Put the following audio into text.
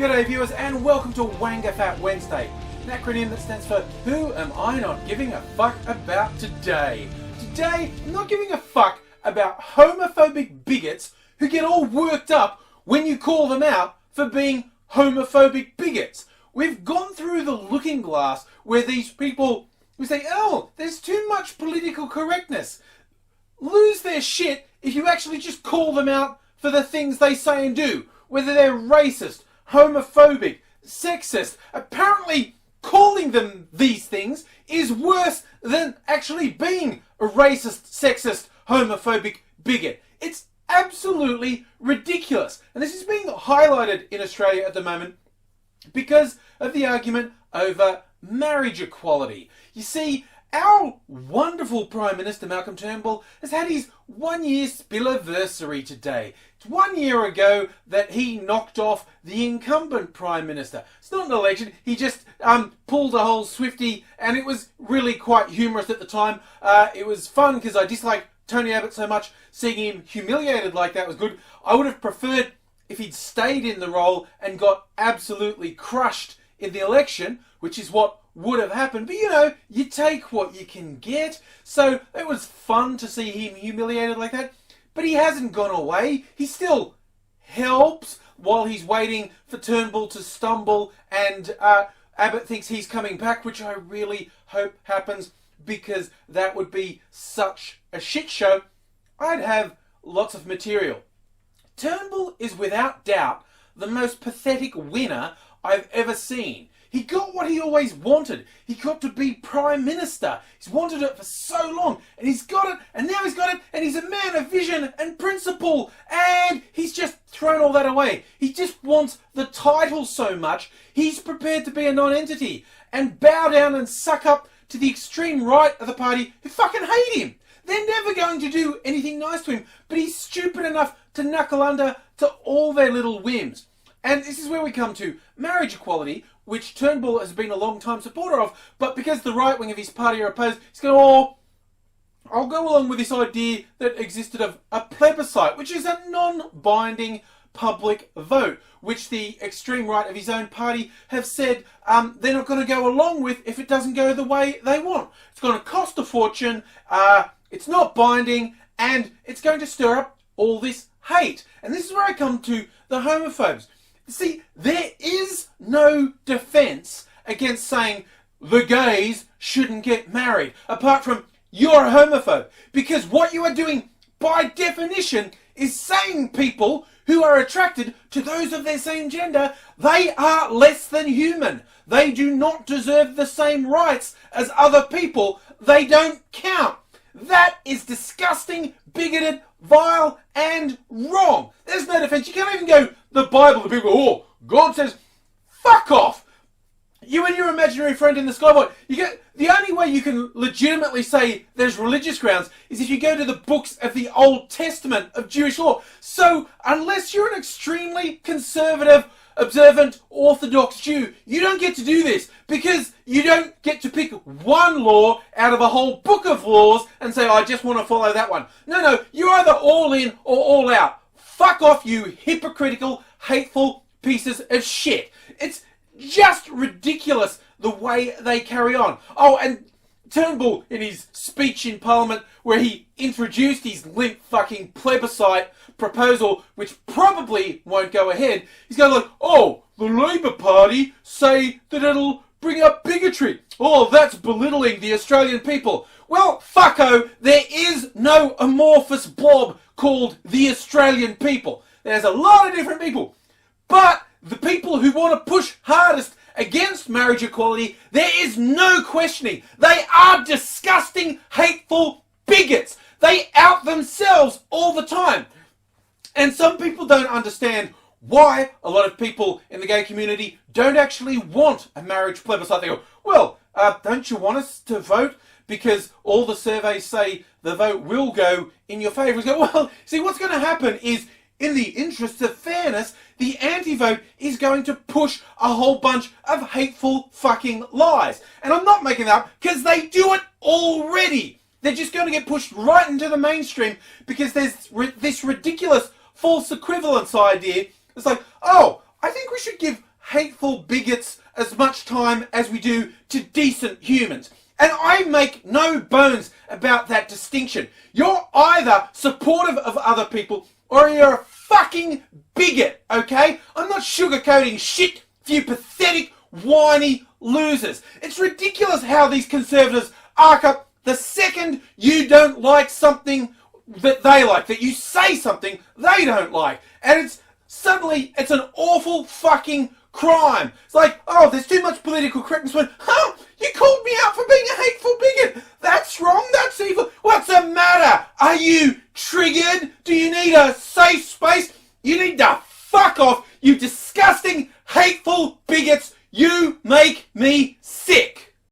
G'day viewers and welcome to WAINGAFAT Wednesday, an acronym that stands for Who Am I Not Giving a Fuck About Today? Today, I'm not giving a fuck about homophobic bigots who get all worked up when you call them out for being homophobic bigots. We've gone through the looking glass where these people who say, oh, there's too much political correctness, lose their shit if you actually just call them out for the things they say and do. Whether they're racist, homophobic, sexist, apparently calling them these things is worse than actually being a racist, sexist, homophobic bigot. It's absolutely ridiculous. And this is being highlighted in Australia at the moment because of the argument over marriage equality. You see, our wonderful Prime Minister Malcolm Turnbull has had his 1 year spilliversary today. It's 1 year ago that he knocked off the incumbent Prime Minister. It's not an election, he just pulled a whole Swiftie, and it was really quite humorous at the time. It was fun because I dislike Tony Abbott so much. Seeing him humiliated like that was good. I would have preferred if he'd stayed in the role and got absolutely crushed in the election, which is what would have happened. But you know, you take what you can get. So it was fun to see him humiliated like that. But he hasn't gone away. He still helps while he's waiting for Turnbull to stumble, and Abbott thinks he's coming back, which I really hope happens because that would be such a shit show. I'd have lots of material. Turnbull is without doubt the most pathetic winner I've ever seen. He got what he always wanted. He got to be Prime Minister. He's wanted it for so long, and he's got it, and now he's got it, and he's a man of vision and principle, and he's just thrown all that away. He just wants the title so much, he's prepared to be a non-entity and bow down and suck up to the extreme right of the party who fucking hate him. They're never going to do anything nice to him, but he's stupid enough to knuckle under to all their little whims. And this is where we come to marriage equality, which Turnbull has been a long-time supporter of, but because the right wing of his party are opposed, he's going, oh, I'll go along with this idea that existed of a plebiscite, which is a non-binding public vote, which the extreme right of his own party have said they're not going to go along with if it doesn't go the way they want. It's going to cost a fortune, it's not binding, and it's going to stir up all this hate. And this is where I come to the homophobes. See, there is no defence against saying the gays shouldn't get married, apart from you're a homophobe. Because what you are doing, by definition, is saying people who are attracted to those of their same gender, they are less than human. They do not deserve the same rights as other people. They don't count. That is disgusting, bigoted, vile, and wrong. There's no defence. You can't even go the Bible to people, oh, God says, fuck off. You and your imaginary friend in the skyboard. The only way you can legitimately say there's religious grounds is if you go to the books of the Old Testament of Jewish law. So unless you're an extremely conservative, observant, orthodox Jew, you don't get to do this, because you don't get to pick one law out of a whole book of laws and say, I just want to follow that one. No, you're either all in or all out. Fuck off, you hypocritical, hateful pieces of shit. It's just ridiculous the way they carry on. Oh, and Turnbull, in his speech in Parliament, where he introduced his limp fucking plebiscite proposal, which probably won't go ahead, he's going like, oh, the Labour Party say that it'll bring up bigotry. Oh, that's belittling the Australian people. Well, fucko, there is no amorphous blob called the Australian people. There's a lot of different people. But the people who want to push hardest against marriage equality, there is no questioning. They are disgusting, hateful bigots. They out themselves all the time. And some people don't understand why a lot of people in the gay community don't actually want a marriage plebiscite. They go, well, don't you want us to vote? Because all the surveys say the vote will go in your favour. We go, well, see, what's going to happen is, in the interests of fairness, the anti-vote is going to push a whole bunch of hateful fucking lies. And I'm not making that up, because they do it already. They're just going to get pushed right into the mainstream because there's this ridiculous false equivalence idea. It's like, oh, I think we should give hateful bigots as much time as we do to decent humans. And I make no bones about that distinction. You're either supportive of other people or you're a fucking bigot, okay? I'm not sugarcoating shit for you pathetic, whiny losers. It's ridiculous how these conservatives arc up the second you don't like something that they like, that you say something they don't like. And it's an awful fucking crime. It's like, oh, there's too much political correctness when, you called me out for being a hateful bigot. That's wrong, that's evil. What's the matter? Are you triggered? Do you need a safe space? You need to fuck off, you disgusting, hateful bigots. You make me